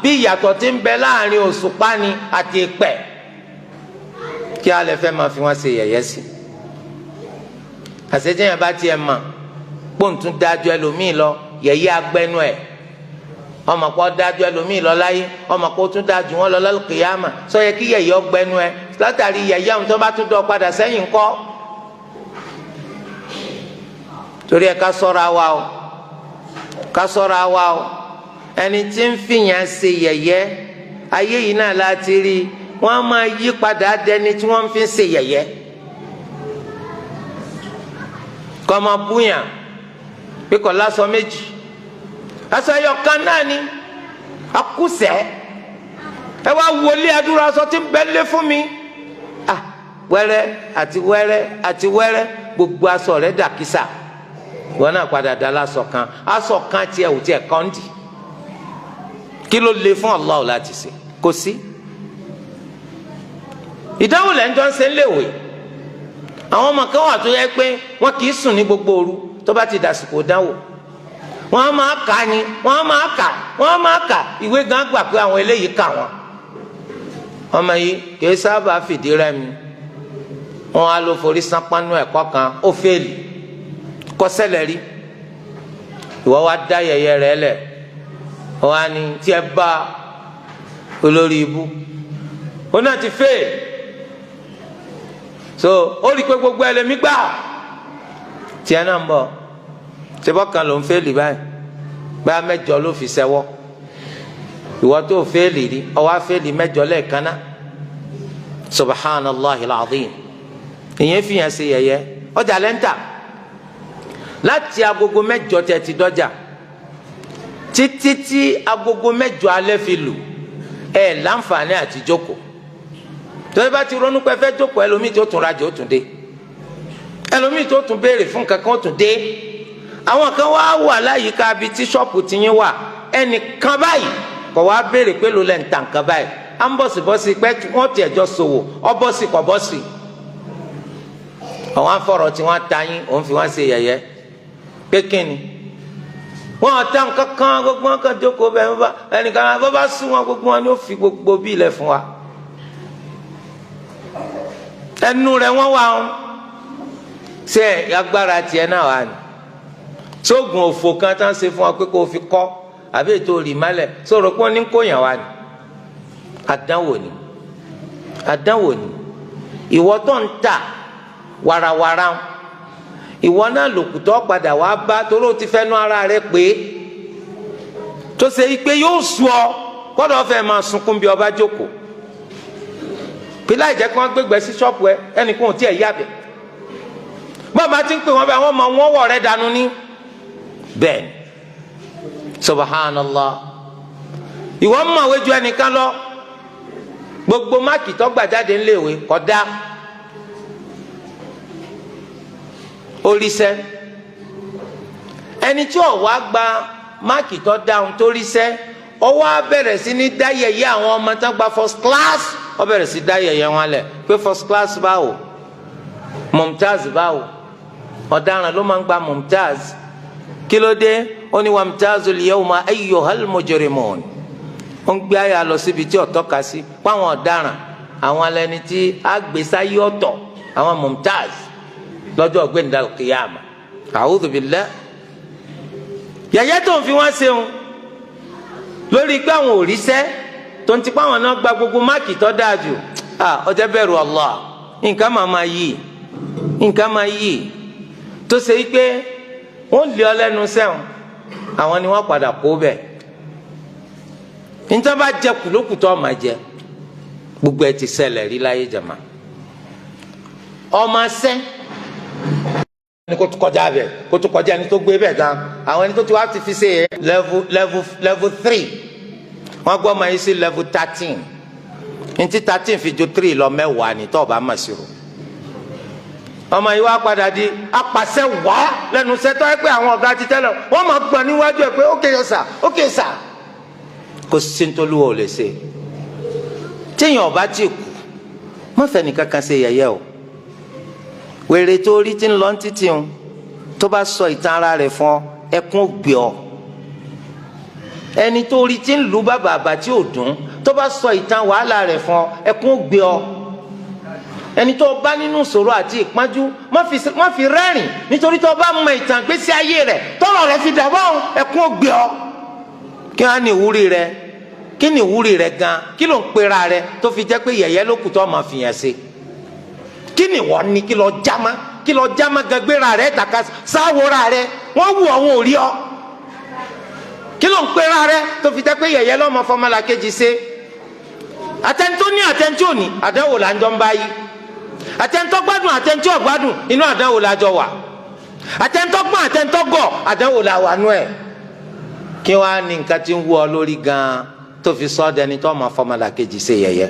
bí ìyàtọ̀ tí ń bẹ láàrin òṣùpá ni àti ìpẹ́. kí alẹ́ fẹ́ máa fi wọ́n ṣe yẹ̀yẹ́ sí. àṣetẹ́yìn bá tiẹ̀ mọ̀ pọ́ǹtún dájú ẹlòmíì lọ yẹ̀yẹ́ agbẹ́nu ẹ̀, ọmọ kò dájú ẹlòmíì lọ láyé, ọmọ kò tún dájú wọn lọ lálùkìyámà, sọ yẹ kí yẹ̀yẹ́ ọgbẹ́nu ẹ̀ látàrí yẹ̀yẹ́ àwọn tó bá tún dọ̀ padà sẹ́yìn ńkọ́. torí ẹ ká ṣọ́ra wa o, ká ṣọ́ra wa o. ẹni tí ń fìyàn ṣe yẹ̀yẹ́ ayé yìí náà láti rí wọn á máa yí padà dẹni tí wọ́n fi ń ṣe yẹ̀yẹ́. kọ́ máa búyàn pé kò lásọ méjì, aṣọ ẹyọkan náà ni akúṣẹ̀ ẹ wá wọlé adúrà aṣọ tí ń bẹ lé fún mi. wẹ́rẹ́ àti wẹ́rẹ́ àti wẹ́rẹ́ gbogbo aṣọ rẹ̀ dà kísà, wọn náà padà dá lásọ kan, aṣọ kan tiẹ̀ ò tiẹ̀ kàn dì. kí ló le fún Allah láti ṣe? kò sí. ìdánwò lẹ́njọ́ ń ṣe ń léwe, àwọn ọmọ kan wà tó yẹ pé wọn kì í sùn ní gbogbo òru tó bá ti dàsìkò dánwò, wọn á máa kà ni, wọn á máa kà, wọn á máa kà, ìwé gan gbà pé àwọn eléyìí kà wọn. ọmọ yìí kì í sábà fìdí rẹmi, wọn á lọ forí sánpánú ẹ̀kọ́ kan ó fẹ́ẹ̀lì kọsẹlẹ rí, ìwọ wa dá yẹ̀yẹ́ rẹ lẹ, wọn á ní tí ẹ bá olórí ibú ó náà ti fẹ́ so ó rí i pé gbogbo ẹlẹ́mí gbà tí ẹ náà ń bọ̀ ṣebọ́ kan ló ń fẹ́ lì báyìí báyà mẹ́jọ ló fi ṣẹwọ́, ìwọ tó fẹ́ lì rí ọwọ́ afẹ́ lì mẹ́jọ lẹ́ẹ̀kan náà. subhanallahi alazim, ìyẹn fi hàn sí yẹ̀yẹ́. ọjà lẹ́ńtà láti agogo mẹ́jọ tẹ́ ti dọ́jà títí tí agogo mẹ́jọ alẹ́ fi lù ẹ láǹfààní àti jókòó. tọ́jú bá ti ronú pé fẹ́ jókòó, ẹlòmíì tó tún rajà ó tún dé, ẹlòmíì tó tún béèrè fún kankan ó tún dé. àwọn kan wá wà láyìíká bíi tí ṣọ́ọ̀pù ti yín wà, ẹnìkan báyìí kò wá béèrè pé ló lẹ́ ń ta nǹkan báyìí, à ń bọ̀sibọ́sí pé wọ́n tiẹ̀ jọ ṣòwò ọ bọ́sì kọ̀ bọ́sì. àwọn afọ̀rọ̀ tí wọ́n ta yín òun fi wọ́n ṣe yẹ̀yẹ́ pé kíni wọn àtà kankan gbogbo wọn kan jókòó bẹ́ẹ̀ bá ẹnìkan bá bá sún wọn gbogbo wọn ni ó fi gbogbo bí ilẹ̀ fún wa. ẹnu rẹ̀ wọ́n wà ń ṣe agbára tiẹ̀ náà wà ní sóògùn òfò kan tá ń ṣe fún wa pé kó o fi kọ́ àbí ètò rìmálẹ̀ sọ̀rọ̀ pé wọ́n ní kóyàn wà ní. àdánwò ni ìwọ tó ń tà warawara ìwọ náà lòkùtọ́ padà wá bá torí o ti fẹ́nu ara rẹ pé tó ṣe pé yóò sú ọ kọ́dọ̀ fẹ́ máa sunkún bí ọba jókòó pé láì jẹ́ kí wọ́n gbégbé sí ṣọ́ọ̀pù ẹ ẹnìkan ò tiẹ̀ yábẹ̀ bàbá tí ń pè wọ́n bá wọ́n mọ wọ́n wọ̀ rẹ dànù ní bẹ́ẹ̀ subhanallah ìwọ mọ̀ wé ju ẹnìkan lọ gbogbo máàkì tó gbà jáde ńléèwé kódà oríṣẹ́ ẹni tí ó wá gba máàkì tó dáhùn tó ríṣẹ́ ó wá bẹ̀rẹ̀ sí ní dáyẹyẹ àwọn ọmọ tó gba first class ó bẹ̀rẹ̀ sí dáyẹyẹ wọn lẹ̀ pé first class báwo mumtaz báwo ọ̀daràn ló máa ń gba mumtaz kí ló dé ó ní wamtazul yawma ayyuhal mujrimun ó ń gbé àyà lọ síbi tí ọ̀tọ́ ka sí fáwọn ọ̀daràn àwọn alẹ́ni tí àgbèsáyé ọ̀tọ̀ àwọn mumtaz lọ́jọ́ ọ̀gbẹ́ni kìyàmà a'udhu billah yẹ̀yẹ́ tó ń fi wọ́n ṣeun lórí pé àwọn òrìṣẹ́ tó ń tipa àwọn náà gba gbogbo máàkì tó dáa jù ọjọ́ bẹ̀rù Allah nǹkan máa yí tó ṣe pé wọ́n lé ọ lẹ́nu sẹ́wọ̀n àwọn ni wọ́n padà kó bẹ̀ níta bá jẹ kùlókùtọ́ ọmọ jẹ gbogbo ẹ ti ṣẹlẹ̀ rí láyé jama ọmọ sẹ́ ẹni kó tó kọjá bẹ̀ kó tó kọjá ẹni tó gbé bẹ̀ gan àwọn ẹni tó ti wá ti fi ṣe level 3 wọ́n gbọ́ ọmọ yìí sí level 13 ntí 13 fi ju 3 lọ mẹ́wàá ní tọ́ọ̀bù àmàṣírò ọmọ yìí wá padà di apàṣẹ wá lẹ́nu sẹ́tọ́ ẹ pé àwọn ọ̀gá ti tẹ́lẹ̀ wọ́n máa gbọ́n níwájú ẹ pé ókè sà kò sí ntòlúwọ̀ ò lè ṣe téèyàn ọba tí kù mọ́fẹ́ nìkan kan ṣe yẹ̀yẹ́ o wèrè tó rí tí ń lọ títí ń tó bá sọ ìtàn ara rẹ̀ fún ọ ẹkún gbé ọ ẹni tó rí tí ń lu bàbà àbá tí ò dùn tó bá sọ ìtàn wàhálà rẹ̀ fún ọ ẹkún gbé ọ ẹni tó bá nínú ìṣòro àti ìpọ́njú má fi rẹ́rìn nítorí tó bá mọ ìtàn gbésí ayé rẹ̀ tọ́rọ̀ rẹ̀ fi dàbọ̀ ẹkún gbé ọ kí wọ́n á ní ìwúrí rẹ̀ kí ni ìwúrí rẹ̀ gan kí ló ń pera rẹ̀ tó fi jẹ́ pé yẹ̀yẹ́ ló kù tó máa fi yẹn ṣe kí ni wọ́n ní kí lọ jámá gagbéra rẹ̀ tàka sáwòrà rẹ̀ wọ́n wù àwọn òrí ọ kí ló ń pera rẹ̀ tó fi jẹ́ pé yẹ̀yẹ́ ló máa fọmọlá kejì ṣe àtẹnitó ní àtẹnitó òní àdánwò là ń jọ ń báyìí àtẹnitó gbádùn àtẹnitó ọgbádùn inú àdánwò la jọ wà àtẹnitó gbọ́n àtẹnitó gọ̀ àdánwò la wà nú ẹ̀ kí wọ́n á ní nǹkan tí ń wú ọ lórí gan-an tó fi sọ ọdẹ ni tó máa fọmọlá kejì ṣe yẹ̀yẹ́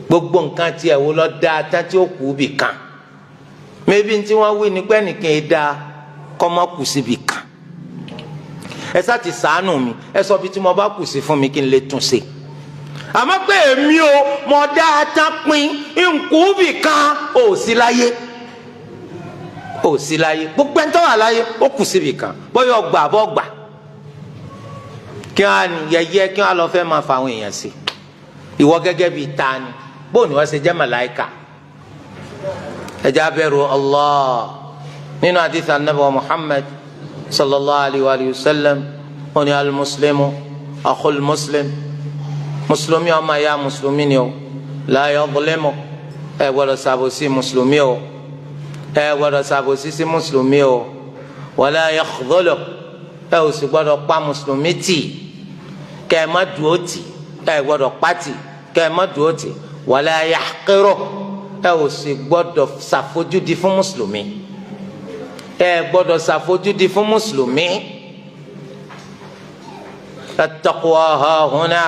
gbogbo nǹkan tí ẹ wo lọ da tá tí ó kù bì kan mẹbi tí wọ́n wí ni pé nìkan ẹ da kọ́ mọ́ kù sí bì kan ẹ sá ti ṣàánú mi ẹ sọ bí tí mo bá kù sí fún mi kí n lè tún ṣe àmọ́ pé èmi o mo dá a tán pin nkù bì kan ò sí láyé gbogbo ẹni tó wà láyé ó kù sí bì kan bóyá ọgbà bọ́ gbà kí wọ́n á ní yẹ̀yẹ́ kí wọ́n á lọ fẹ́ máa fa àwọn èèyàn sí ìwọ gẹ́gẹ́ bíi tani bóun ni wọ́n ṣe jẹ́ màláìka ẹjẹ abẹ̀rù Allah nínú àdìsí anabi wa Muhammad sallallahu alayhi wa sallam oní alimuslimu akhul muslim mùsùlùmí ọmọ ya mùsùlùmí ni o la yadhlimu ẹ gbọ́dọ̀ ṣàbòsí mùsùlùmí o ẹ gbọ́dọ̀ ṣàbòsí sí mùsùlùmí o wala yakhdhulu ẹ ò sì gbọ́dọ̀ pa mùsùlùmí tì kẹ́ ẹ má dùn ó tì ẹ gbọ́dọ̀ pati kẹ ẹ má dúró tì wala yahqiru ẹ ò sì gbọ́dọ̀ ṣàfojúdi fún mùsùlùmí ẹ gbọ́dọ̀ ṣàfojúdi fún mùsùlùmí at-taqwa hahuna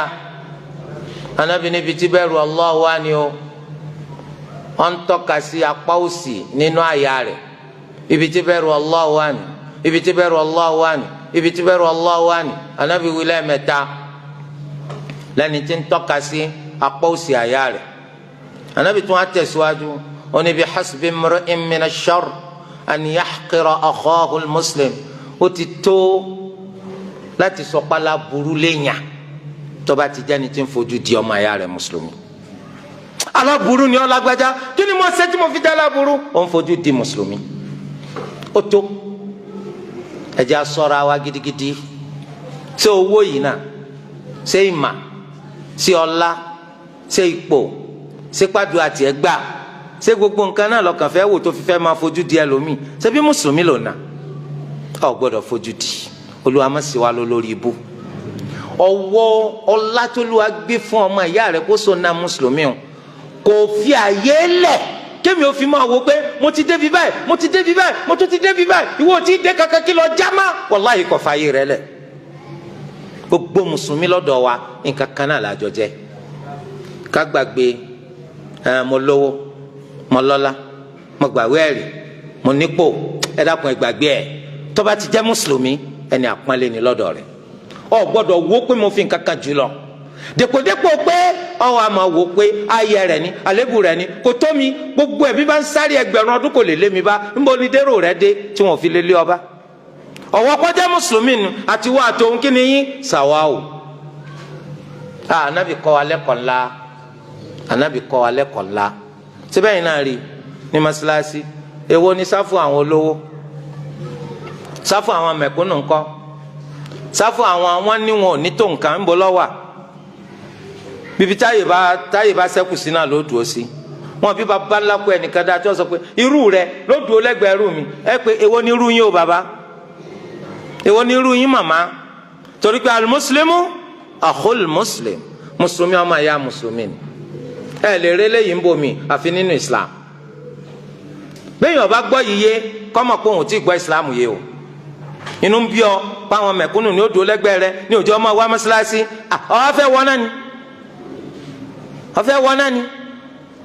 Ànábì níbi tí bẹ̀rù Allah wà ní o wọ́n tọ́ka sí apá òsì nínú àyà rẹ̀ ibi tí bẹ̀rù Allah wà ní ibi tí bẹ̀rù Allah wà ní ibi tí bẹ̀rù Allah wà ní Ànábì wí lẹ́ẹ̀mẹ́ta lẹ́ni tí ń tọ́ka sí apá òsì àyà rẹ̀ Ànábì tún á tẹ̀síwájú ó ní bihasbi imri'in mina ash-sharr an yahqira akhahu al-muslim ó ti tó láti sọpálá burú léèyàn tó bá ti jẹ́ni tí ń fojú di ọmọ àyà rẹ̀ mùsùlùmí aláburú ni ó lágbájá kí ni mo ṣe tí mo fi dá aláburú ó ń fojú di mùsùlùmí ó tó ẹ jẹ́ á ṣọ́ra wa gidigidi ṣé owó yìí náà ṣé ìmà ṣé ọlá ṣé ipò ṣé pàdùn àti ẹgbà ṣé gbogbo nǹkan náà lọ́kàn fẹ́ wò tó fi fẹ́ máa fojú di ẹlòmíì ṣé bí mùsùlùmí lò náà ọ gbọ́dọ̀ fojú di Olúwa má ṣe wá lórí ibú. ọwọ́ ọlá tó Olúwa gbé fún ọmọ ìyá rẹ̀ kó so ná mùsùlùmí o kò fi àyè lẹ̀ kémi ò fi máa wo pé mo ti débi báyìí mo ti débi báyìí mo tún ti débi báyìí ìwọ ò tí ì dé kankan kí lọ já má wàláhì kò fààyè rẹ̀ lẹ̀. gbogbo mùsùlùmí lọ́dọ̀ wa nǹkan kan náà làjọ jẹ́ ká gbàgbé mo lówó mo lọ́lá mo gbàwé ẹ̀rí mo nípò ẹ dákun ẹ gbàgbé ẹ̀ tó bá ti jẹ́ mùsùlùmí ẹni àpọ́nlé ni lọ́dọ̀ rẹ̀ ọ gbọ́dọ̀ wo pé mo fi nǹkan kan jù lọ dèpòdépò pé ọwọ́ àmọ́ wò pé ayẹ rẹ̀ ni àlébù rẹ̀ ni kò tó mi gbogbo ẹ̀ bí bá ń sáré ẹgbẹ̀rún ọdún kò lè lé mi bá níbo ni dérò rẹ̀ dé tí wọ́n fi lé lé ọba ọwọ́ kọjá mùsùlùmí nu àti wọ́n àtòun kí ni yín sàwáwò. Ànábì kọ́ wa lẹ́kọ̀ọ́ ńlá Ànábì kọ́ wa lẹ́kọ̀ọ́ ńlá síbẹ̀ yìí náà rí ní mọ́sálásí èwo ni sáfù àwọn olówó sáfù àwọn mẹ̀kúnnù ńkọ́ sáfù àwọn níwọ̀n ò ní tó nǹkan ń bọ́ lọ́wọ́ bíbí táyé bá ṣẹ́kù sí náà ló dùn ó sí wọn bí bàbá ńlá kó ẹnìkan dáa tí wọ́n sọ pé irú rẹ ló dùn ó lẹ́gbẹ̀ẹ́ irú mi ẹ pé èwo ni irú yín o bàbá èwo ni irú yín màmá torí pé alimuslimu akhul muslim mùsùlùmí ọmọ ẹ̀yà mùsùlùmí ni ẹ lè rí eléyìí ń bomi àfi nínú islam bẹ́ẹ̀ ọba gbọ́ yìí yé kọ́mọ̀ pé òun ò tí ì gbọ́ islam yé o inú ń bí ọ páwọn mẹ̀kúnnù ni ó dùn ó lẹ́gbẹ̀ẹ́ rẹ ní òjò ọmọ wa mọ́sálásí ọ fẹ́ wọ náà ni ọfẹ wọn náà ni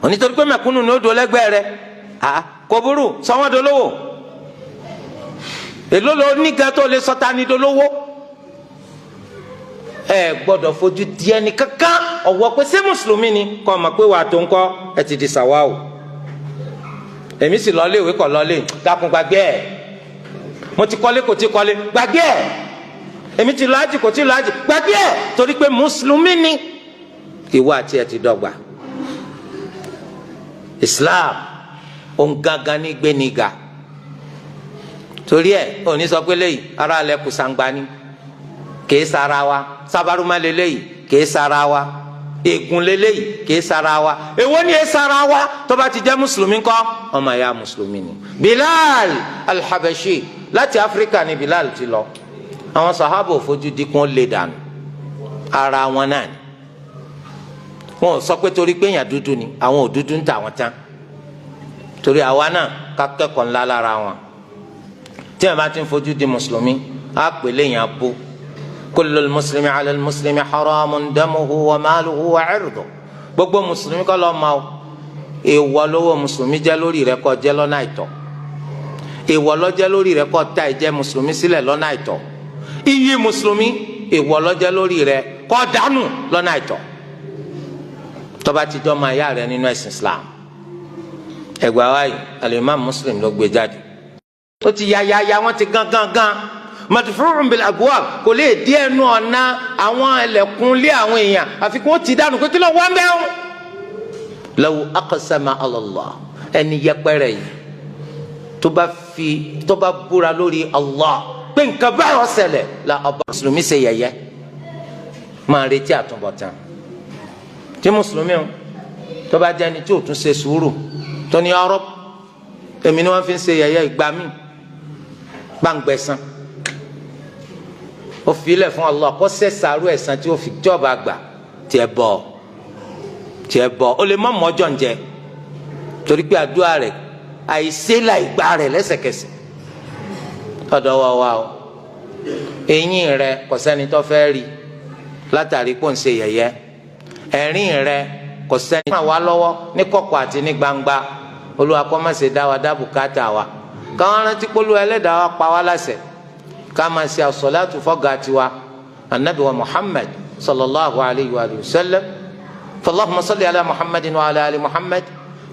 onítorí pé mẹ̀kúnnù ni ó do lẹ́gbẹ̀ẹ́ rẹ̀ kò burú sọwọn dolówó èló ló ní gan tó lè sọta ní dolówó ẹ gbọ́dọ̀ fojú di ẹni kankan ọwọ́ pé ṣé mùsùlùmí ni kọ ọmọ pé wà á tó ń kọ ẹ ti di sàwá o èmi sì lọ léèwé kọ lọ lé dákun gbàgbé ẹ mo ti kọ́lé kò ti kọ́lé gbàgbé ẹ èmi ti lọ àjì kò ti lọ àjì gbàgbé ẹ torí pé mùsùlùmí ni ìwọ àti ẹ ti dọ́gba Islam òun gangan ní gbéniga torí ẹ òní sọ pé léyìí ara alẹ kù sangba ni kìí sara wa sábàrúmà lélẹyìí kìí sara wa ègún lélẹyìí kìí sara wa èwo ni ẹ sara wa tó bá ti jẹ́ mùsùlùmí ńkọ́ ọmọ ẹ̀yà mùsùlùmí ni. Bilal al-Habashi láti Áfíríkà ni Bilal ti lọ àwọn sàhábà fojú dikun lè dànù ara wọn náà ni wọn ò sọ pé torí pé èèyàn dúdú ni àwọn ò dúdú ń tà wọn tán torí àwa náà ká kẹ́kọ̀ọ́ ńlá lára wọn tí wọn bá ti ń fojú di mùsùlùmí á pè léèyàn bó kullul muslimi ala al-muslimi haramun damuhu wa maluhu wa irduhu gbogbo mùsùlùmí kọ́ lọ́ọ́ máa èèwọ̀ lọ́wọ́ mùsùlùmí jẹ́ lórí rẹ̀ kó jẹ́ lọ́nà àìtọ́ èèwọ̀ ló jẹ́ lórí rẹ̀ kó ta ìjẹ́ mùsùlùmí sílẹ̀ lọ́nà àìtọ́ iyì mùsùlùmí èèwọ̀ ló jẹ́ lórí rẹ̀ kó dànù lọ́nà àìtọ́ tó bá ti jọ́ máa yá rẹ̀ nínú ẹ̀sìn Islam ẹgbàá wáyé al-Imam Muslim ló gbé jáde ó ti ya wọn ti gan madfu'un bil abwab kò lè dí ẹnu ọ̀nà àwọn ẹlẹ́kùn lé àwọn èèyàn àfi kí wọ́n ti dànù pé kí ló wá ń bẹ́ wọn. law aqsama ala Allah ẹni yẹpẹrẹ yìí tó bá búra lórí Allah pé nǹkan báyọ̀ ṣẹlẹ̀ la ọba mùsùlùmí ṣe yẹ̀yẹ́ máa retí àtúbọ̀tán tí mùsùlùmí o tó bá jẹ́ ẹni tí ò tún ṣe sùúrù tó ní ọ̀rọ̀ èmi ni wọ́n fi ń ṣe yẹ̀yẹ́ ìgbà míì gbàǹgbẹ̀sán ó filẹ̀ fún Allah kó sẹ́sàárù ẹ̀san tí ó fi jọba gbà tiẹ̀ bọ̀ ó lè má mọ́jọ́ ń jẹ torí pé àdúrà rẹ̀ àìsè la ìgbà rẹ̀ lẹ́sẹ̀kẹsẹ̀ ọ̀dọ̀ wa o eyín rẹ̀ kò sẹ́ni tó fẹ́ rí látàrí pò ń ṣe yẹ̀yẹ́ ẹ̀rín rẹ̀ kò sẹ́ni tó wà lọ́wọ́ ní kọ̀kọ̀ àti ní gbangba Olúwa kó má ṣe dá wa dá bùkátà wa káwọn rántí polówó ẹlẹ́dàá wa pa wá láṣẹ ká máa ṣe àsọ̀látù fọ́gà tiwa anabi wa Muhammad sallallahu alayhi wa sallam fallahumma salli ala Muhammadin wa ala ali Muhammad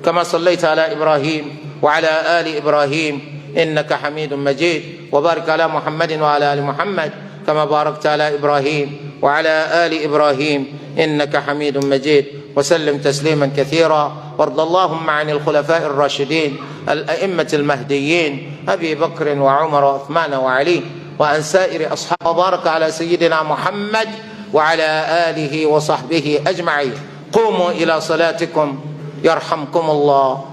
kama sallaita ala Ibrahim wa ala ali Ibrahim innaka hamidun majid wa barik ala Muhammadin wa ala ali Muhammad kama barakta ala Ibrahim wa ala ali Ibrahim innaka hamidun majid وسلم تسليما كثيرا وارض اللهم عن الخلفاء الراشدين الأئمة المهديين أبي بكر وعمر وعثمان وعلي وعن سائر أصحاب وبارك على سيدنا محمد وعلى آله وصحبه أجمعين قوموا إلى صلاتكم يرحمكم الله